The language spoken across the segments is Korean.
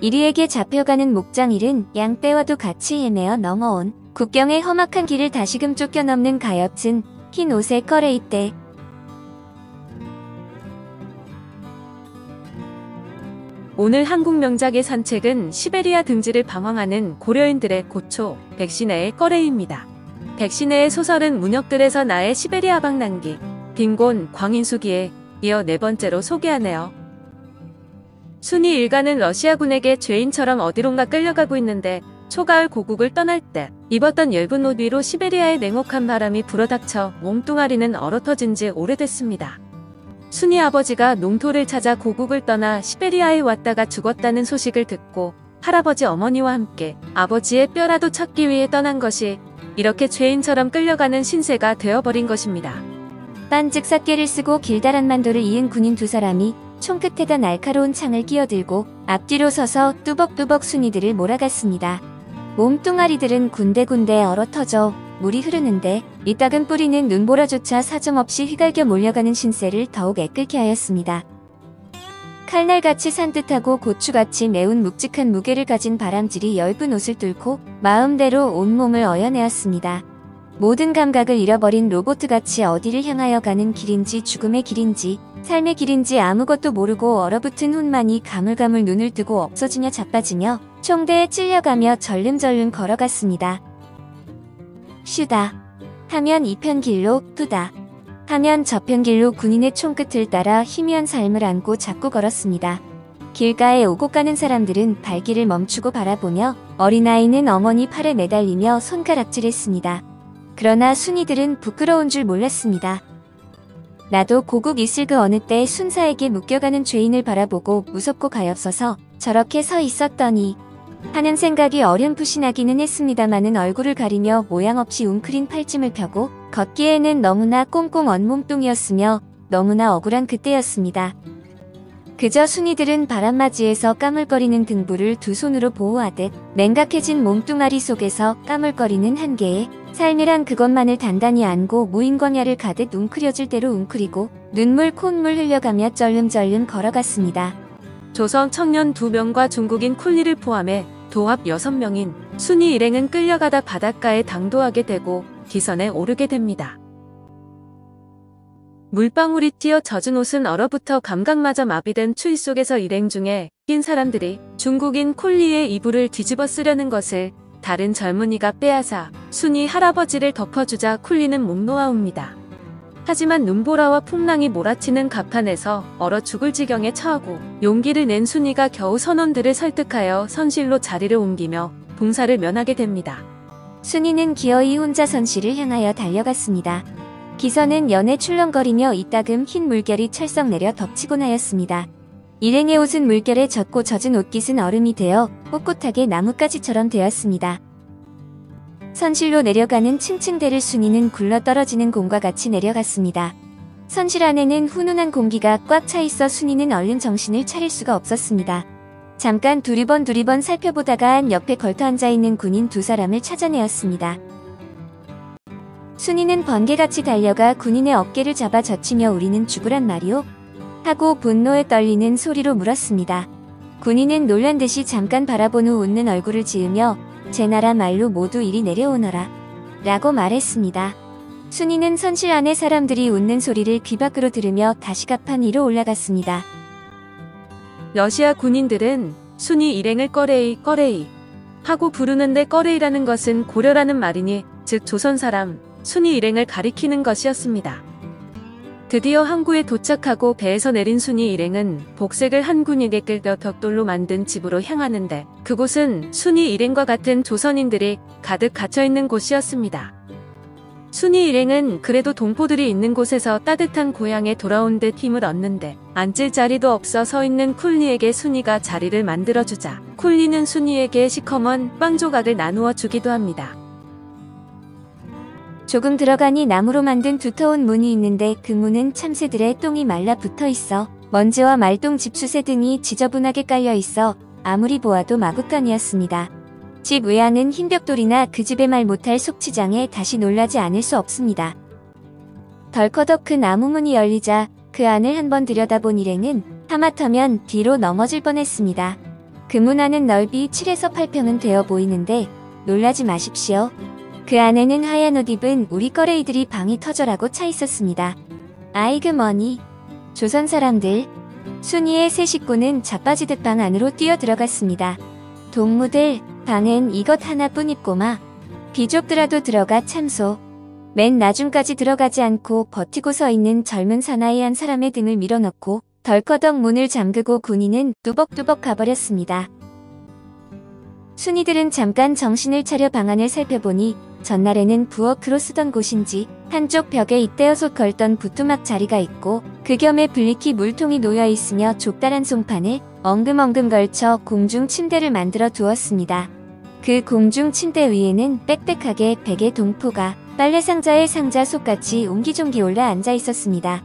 이리에게 잡혀가는 목장일은 양떼와도 같이 헤매어 넘어온 국경의 험악한 길을 다시금 쫓겨 넘는 가엾은 흰 옷의 꺼레이떼. 오늘 한국 명작의 산책은 시베리아 등지를 방황하는 고려인들의 고초, 백신혜의 꺼레입니다. 백신혜의 소설은 문역들에서 나의 시베리아 방랑기, 빈곤, 광인수기에 이어 네 번째로 소개하네요. 순이 일가는 러시아군에게 죄인처럼 어디론가 끌려가고 있는데 초가을 고국을 떠날 때 입었던 얇은 옷 위로 시베리아의 냉혹한 바람이 불어닥쳐 몸뚱아리는 얼어터진 지 오래됐습니다. 순이 아버지가 농토를 찾아 고국을 떠나 시베리아에 왔다가 죽었다는 소식을 듣고 할아버지 어머니와 함께 아버지의 뼈라도 찾기 위해 떠난 것이 이렇게 죄인처럼 끌려가는 신세가 되어버린 것입니다. 빤즉사께를 쓰고 길다란 만도를 이은 군인 두 사람이 총끝에다 날카로운 창을 끼어들고 앞뒤로 서서 뚜벅뚜벅 순이들을 몰아갔습니다. 몸뚱아리들은 군데군데 얼어터져 물이 흐르는데 이따금 뿌리는 눈보라조차 사정없이 휘갈겨 몰려가는 신세를 더욱 애끓게 하였습니다. 칼날같이 산뜻하고 고추같이 매운 묵직한 무게를 가진 바람질이 엷은 옷을 뚫고 마음대로 온몸을 어여내었습니다. 모든 감각을 잃어버린 로봇같이 어디를 향하여 가는 길인지 죽음의 길인지 삶의 길인지 아무것도 모르고 얼어붙은 혼만이 가물가물 눈을 뜨고 없어지며 자빠지며 총대에 찔려가며 절름절름 걸어갔습니다. 쉬다 하면 이편 길로, 푸다 하면 저편 길로 군인의 총끝을 따라 희미한 삶을 안고 자꾸 걸었습니다. 길가에 오고 가는 사람들은 발길을 멈추고 바라보며 어린아이는 어머니 팔에 매달리며 손가락질했습니다. 그러나 순이들은 부끄러운 줄 몰랐습니다. 나도 고국 있을 그 어느 때 순사에게 묶여가는 죄인을 바라보고 무섭고 가엾어서 저렇게 서 있었더니 하는 생각이 어렴풋이 나기는 했습니다마는 얼굴을 가리며 모양 없이 웅크린 팔찜을 펴고 걷기에는 너무나 꽁꽁 언 몸뚱이였으며 너무나 억울한 그때였습니다. 그저 순이들은 바람맞이에서 까물거리는 등부를 두 손으로 보호하듯 냉각해진 몸뚱아리 속에서 까물거리는 한계에 삶이란 그것만을 단단히 안고 무인광야를 가듯 웅크려질 대로 웅크리고 눈물 콧물 흘려가며 쩔름쩔름 걸어갔습니다. 조선 청년 2명과 중국인 쿨리를 포함해 도합 6명인 순이 일행은 끌려가다 바닷가에 당도하게 되고 기선에 오르게 됩니다. 물방울이 튀어 젖은 옷은 얼어붙어 감각마저 마비된 추위 속에서 일행 중에 낀 사람들이 중국인 콜리의 이불을 뒤집어 쓰려는 것을 다른 젊은이가 빼앗아 순이 할아버지를 덮어주자 쿨리는 못 놓아옵니다. 하지만 눈보라와 풍랑이 몰아치는 갑판에서 얼어 죽을 지경에 처하고 용기를 낸 순이가 겨우 선원들을 설득하여 선실로 자리를 옮기며 봉사를 면하게 됩니다. 순이는 기어이 혼자 선실을 향하여 달려갔습니다. 기선은 연에 출렁거리며 이따금 흰 물결이 철썩 내려 덮치곤 하였습니다. 일행의 옷은 물결에 젖고 젖은 옷깃은 얼음이 되어 꼿꼿하게 나뭇가지처럼 되었습니다. 선실로 내려가는 층층대를 순이는 굴러떨어지는 공과 같이 내려갔습니다. 선실 안에는 훈훈한 공기가 꽉 차 있어 순이는 얼른 정신을 차릴 수가 없었습니다. 잠깐 두리번 살펴보다가 옆에 걸터 앉아있는 군인 두 사람을 찾아내었습니다. 순이는 번개같이 달려가 군인의 어깨를 잡아 젖히며 우리는 죽으란 말이오? 하고 분노에 떨리는 소리로 물었습니다. 군인은 놀란 듯이 잠깐 바라본 후 웃는 얼굴을 지으며 제 나라 말로 모두 이리 내려오너라 라고 말했습니다. 순이는 선실 안의 사람들이 웃는 소리를 귀 밖으로 들으며 다시 갑판 위로 올라갔습니다. 러시아 군인들은 순이 일행을 꺼레이 하고 부르는데 꺼레이라는 것은 고려라는 말이니 즉 조선 사람 순이 일행을 가리키는 것이었습니다. 드디어 항구에 도착하고 배에서 내린 순이 일행은 복색을 한 군인에게 끌려 벽돌로 만든 집으로 향하는데 그곳은 순이 일행과 같은 조선인들이 가득 갇혀있는 곳이었습니다. 순이 일행은 그래도 동포들이 있는 곳에서 따뜻한 고향에 돌아온 듯 힘을 얻는데 앉을 자리도 없어 서 있는 쿨리에게 순이가 자리를 만들어주자 쿨리는 순이에게 시커먼 빵 조각을 나누어 주기도 합니다. 조금 들어가니 나무로 만든 두터운 문이 있는데 그 문은 참새들의 똥이 말라 붙어 있어 먼지와 말똥 집수새 등이 지저분하게 깔려 있어 아무리 보아도 마구간이었습니다. 집 외안은 흰 벽돌이나 그 집에 말 못할 속치장에 다시 놀라지 않을 수 없습니다. 덜커덕 그 나무 문이 열리자 그 안을 한번 들여다본 일행은 하마터면 뒤로 넘어질 뻔했습니다. 그 문화는 넓이 7에서 8평은 되어 보이는데 놀라지 마십시오. 그 안에는 하얀 옷 입은 우리 꺼레이들이 방이 터져라고 차 있었습니다. 아이그 머니. 조선 사람들. 순이의 세 식구는 자빠지듯 방 안으로 뛰어 들어갔습니다. 동무들, 방엔 이것 하나뿐 입고마. 비좁더라도 들어가 참소. 맨 나중까지 들어가지 않고 버티고 서 있는 젊은 사나이 한 사람의 등을 밀어넣고 덜커덕 문을 잠그고 군인은 뚜벅뚜벅 가버렸습니다. 순이들은 잠깐 정신을 차려 방안을 살펴보니 전날에는 부엌으로 쓰던 곳인지 한쪽 벽에 이때여섯 걸던 부뚜막 자리가 있고 그 겸에 블리키 물통이 놓여 있으며 좁다란 송판을 엉금엉금 걸쳐 공중 침대를 만들어 두었습니다. 그 공중 침대 위에는 빽빽하게 베개 동포가 빨래 상자에 상자 속같이 옹기종기 올라 앉아 있었습니다.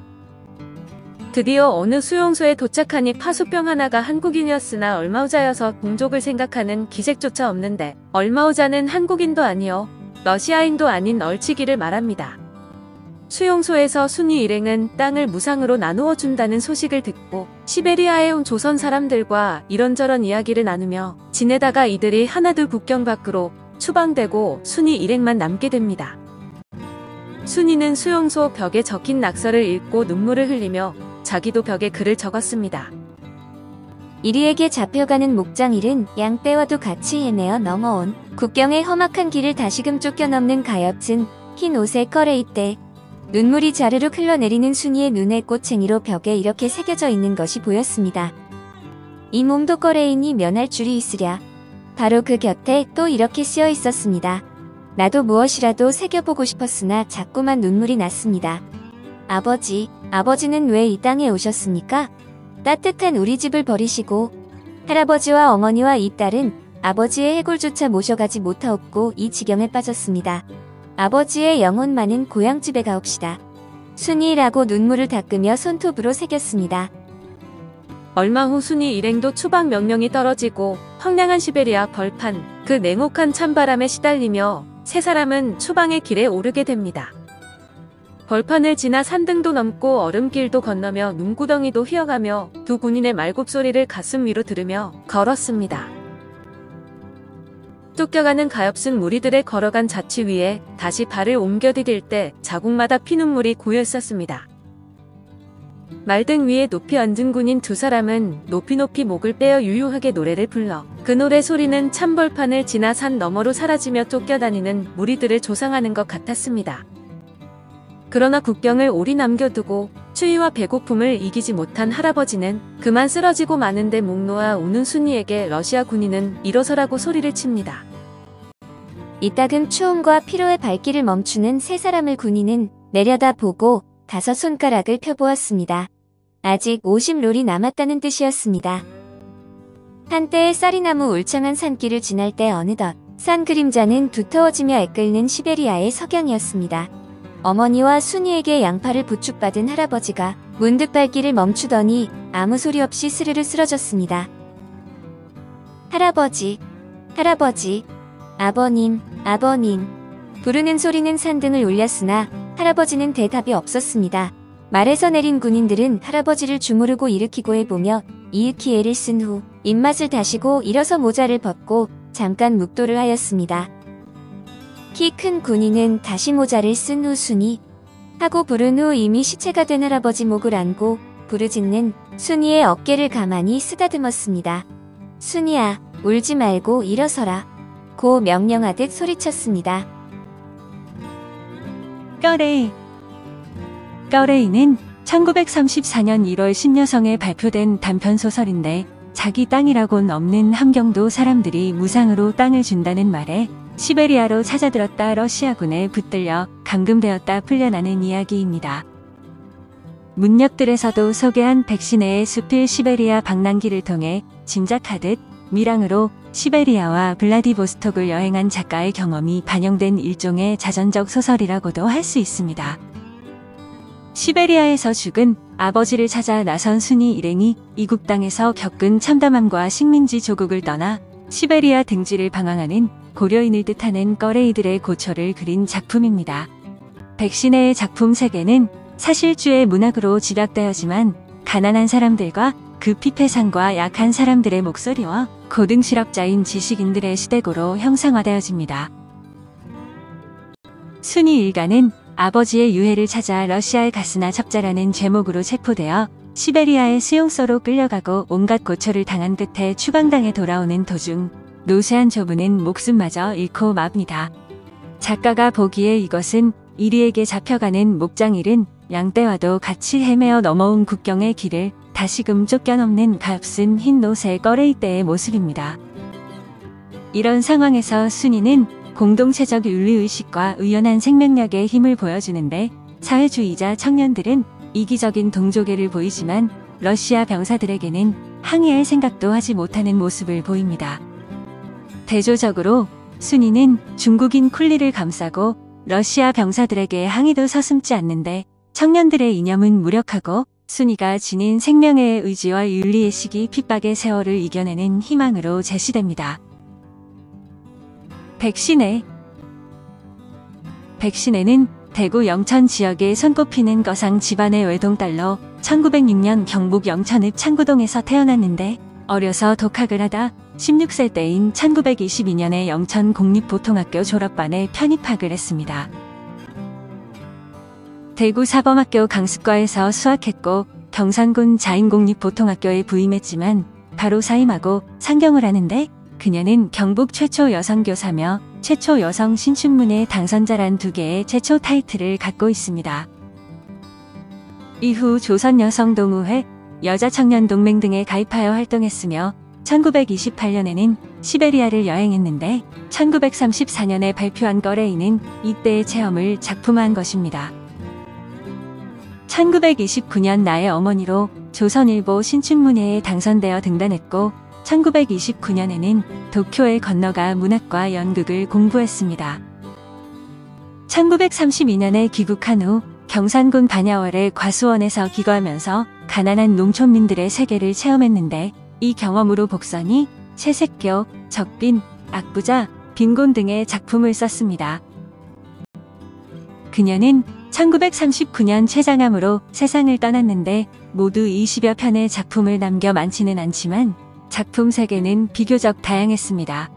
드디어 어느 수용소에 도착하니 파수병 하나가 한국인이었으나 얼마우자여서 동족을 생각하는 기색조차 없는데 얼마우자는 한국인도 아니요 러시아인도 아닌 얼치기를 말합니다. 수용소에서 순이 일행은 땅을 무상으로 나누어 준다는 소식을 듣고 시베리아에 온 조선 사람들과 이런저런 이야기를 나누며 지내다가 이들이 하나둘 국경 밖으로 추방되고 순이 일행만 남게 됩니다. 순이는 수용소 벽에 적힌 낙서를 읽고 눈물을 흘리며 자기도 벽에 글을 적었습니다. 이리에게 잡혀가는 목장일은 양떼와도 같이 헤매어 넘어온 국경의 험악한 길을 다시금 쫓겨 넘는 가엾은 흰 옷의 꺼레이 때 눈물이 자르륵 흘러내리는 순이의 눈에 꼬챙이로 벽에 이렇게 새겨져 있는 것이 보였습니다. 이 몸도 꺼레이니 면할 줄이 있으랴. 바로 그 곁에 또 이렇게 쓰여 있었습니다. 나도 무엇이라도 새겨보고 싶었으나 자꾸만 눈물이 났습니다. 아버지, 아버지는 왜 이 땅에 오셨습니까? 따뜻한 우리 집을 버리시고 할아버지와 어머니와 이 딸은 아버지의 해골조차 모셔가지 못하옵고 이 지경에 빠졌습니다. 아버지의 영혼만은 고향집에 가옵시다. 순이라고 눈물을 닦으며 손톱으로 새겼습니다. 얼마 후 순이 일행도 추방 명령이 떨어지고 황량한 시베리아 벌판, 그 냉혹한 찬바람에 시달리며 세 사람은 추방의 길에 오르게 됩니다. 벌판을 지나 산등도 넘고 얼음길도 건너며 눈구덩이도 휘어가며 두 군인의 말굽소리를 가슴 위로 들으며 걸었습니다. 쫓겨가는 가엾은 무리들의 걸어간 자취 위에 다시 발을 옮겨 디딜 때 자국마다 피눈물이 고여 있었습니다. 말등 위에 높이 앉은 군인 두 사람은 높이 목을 떼어 유유하게 노래를 불러 그 노래 소리는 찬벌판을 지나 산 너머로 사라지며 쫓겨다니는 무리들을 조상하는 것 같았습니다. 그러나 국경을 오리 남겨두고 추위와 배고픔을 이기지 못한 할아버지는 그만 쓰러지고 마는데 목 놓아 우는 순이에게 러시아 군인은 일어서라고 소리를 칩니다. 이따금 추움과 피로의 발길을 멈추는 세 사람을 군인은 내려다보고 다섯 손가락을 펴보았습니다. 아직 50롤이 남았다는 뜻이었습니다. 한때의 쌀이나무 울창한 산길을 지날 때 어느덧 산 그림자는 두터워지며 애끓는 시베리아의 석양이었습니다. 어머니와 순이에게 양팔을 부축받은 할아버지가 문득 발길을 멈추더니 아무 소리 없이 스르르 쓰러졌습니다. 할아버지, 할아버지, 아버님, 아버님. 부르는 소리는 산등을 울렸으나 할아버지는 대답이 없었습니다. 말에서 내린 군인들은 할아버지를 주무르고 일으키고 해보며 이윽히 애를 쓴 후 입맛을 다시고 일어서 모자를 벗고 잠깐 묵도를 하였습니다. 키 큰 군인은 다시 모자를 쓴 후 순이 하고 부른 후 이미 시체가 된 할아버지 목을 안고 부르짖는 순이의 어깨를 가만히 쓰다듬었습니다. 순이야, 울지 말고 일어서라. 고 명령하듯 소리쳤습니다. 꺼레이는 1934년 1월 신여성에 발표된 단편소설인데 자기 땅이라곤 없는 함경도 사람들이 무상으로 땅을 준다는 말에 시베리아로 찾아들었다 러시아군에 붙들려 감금되었다 풀려나는 이야기입니다. 문역들에서도 소개한 백신의 수필 시베리아 방랑기를 통해 짐작하듯 밀항으로 시베리아와 블라디보스톡을 여행한 작가의 경험이 반영된 일종의 자전적 소설이라고도 할 수 있습니다. 시베리아에서 죽은 아버지를 찾아 나선 순이 일행이 이국 땅에서 겪은 참담함과 식민지 조국을 떠나 시베리아 등지를 방황하는 고려인을 뜻하는 꺼레이들의 고초를 그린 작품입니다. 백신의 작품 세계는 사실주의 문학으로 집약되었지만 가난한 사람들과 그 피폐상과 약한 사람들의 목소리와 고등 실업자인 지식인들의 시대고로 형상화되어집니다. 순위 일가는 아버지의 유해를 찾아 러시아에 갔으나 첩자라는 제목으로 체포되어 시베리아의 수용소로 끌려가고 온갖 고초를 당한 끝에 추방당해 돌아오는 도중 노쇠한 조부는 목숨마저 잃고 맙니다. 작가가 보기에 이것은 이리에게 잡혀가는 목장일은 양떼와도 같이 헤매어 넘어온 국경의 길을 다시금 쫓겨넘는 값은 흰 노새 꺼레이 떼의 모습입니다. 이런 상황에서 순이는 공동체적 윤리의식과 의연한 생명력의 힘을 보여주는데 사회주의자 청년들은 이기적인 동조개를 보이지만 러시아 병사들에게는 항의할 생각도 하지 못하는 모습을 보입니다. 대조적으로 순이는 중국인 쿨리를 감싸고 러시아 병사들에게 항의도 서슴지 않는데 청년들의 이념은 무력하고 순이가 지닌 생명의 의지와 윤리의식이 핍박의 세월을 이겨내는 희망으로 제시됩니다. 백신혜. 백신혜는 대구 영천 지역에 손꼽히는 거상 집안의 외동딸로 1906년 경북 영천읍 창구동에서 태어났는데 어려서 독학을 하다 16세 때인 1922년에 영천 공립보통학교 졸업반에 편입학을 했습니다. 대구 사범학교 강습과에서 수학했고 경산군 자인공립보통학교에 부임했지만 바로 사임하고 상경을 하는데 그녀는 경북 최초 여성교사며 최초 여성 신춘문예 당선자란 두 개의 최초 타이틀을 갖고 있습니다. 이후 조선여성동우회, 여자청년동맹 등에 가입하여 활동했으며 1928년에는 시베리아를 여행했는데 1934년에 발표한 꺼레이는 이때의 체험을 작품화한 것입니다. 1929년 나의 어머니로 조선일보 신춘문예에 당선되어 등단했고 1929년에는 도쿄에 건너가 문학과 연극을 공부했습니다. 1932년에 귀국한 후 경산군 반야월의 과수원에서 기거하면서 가난한 농촌민들의 세계를 체험했는데 이 경험으로 복선이, 채색교, 적빈, 악부자, 빈곤 등의 작품을 썼습니다. 그녀는 1939년 췌장암으로 세상을 떠났는데 모두 20여 편의 작품을 남겨 많지는 않지만 작품 세계는 비교적 다양했습니다.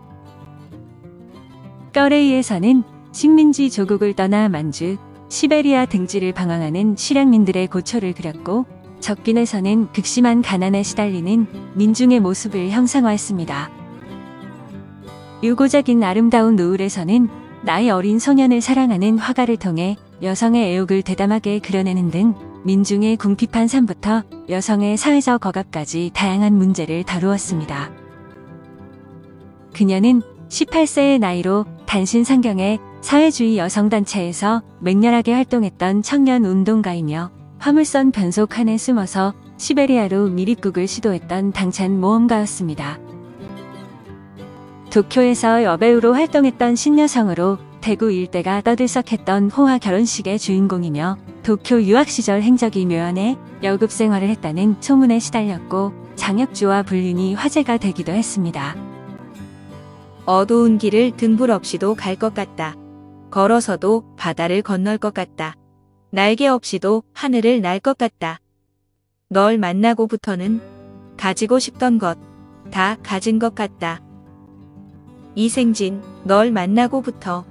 꺼레이에서는 식민지 조국을 떠나 만주, 시베리아 등지를 방황하는 실향민들의 고초를 그렸고 적빈에서는 극심한 가난에 시달리는 민중의 모습을 형상화했습니다. 유고적인 아름다운 노을에서는 나이 어린 소년을 사랑하는 화가를 통해 여성의 애욕을 대담하게 그려내는 등 민중의 궁핍한 삶부터 여성의 사회적 억압까지 다양한 문제를 다루었습니다. 그녀는 18세의 나이로 단신상경의 사회주의 여성단체에서 맹렬하게 활동했던 청년 운동가이며 화물선 변속 칸에 숨어서 시베리아로 밀입국을 시도했던 당찬 모험가였습니다. 도쿄에서 여배우로 활동했던 신여성으로 대구 일대가 떠들썩했던 호화 결혼식의 주인공이며 도쿄 유학 시절 행적이 묘연해 여급 생활을 했다는 소문에 시달렸고 장혁주와 불륜이 화제가 되기도 했습니다. 어두운 길을 등불 없이도 갈 것 같다. 걸어서도 바다를 건널 것 같다. 날개 없이도 하늘을 날 것 같다. 널 만나고부터는 가지고 싶던 것 다 가진 것 같다. 이생진, 널 만나고부터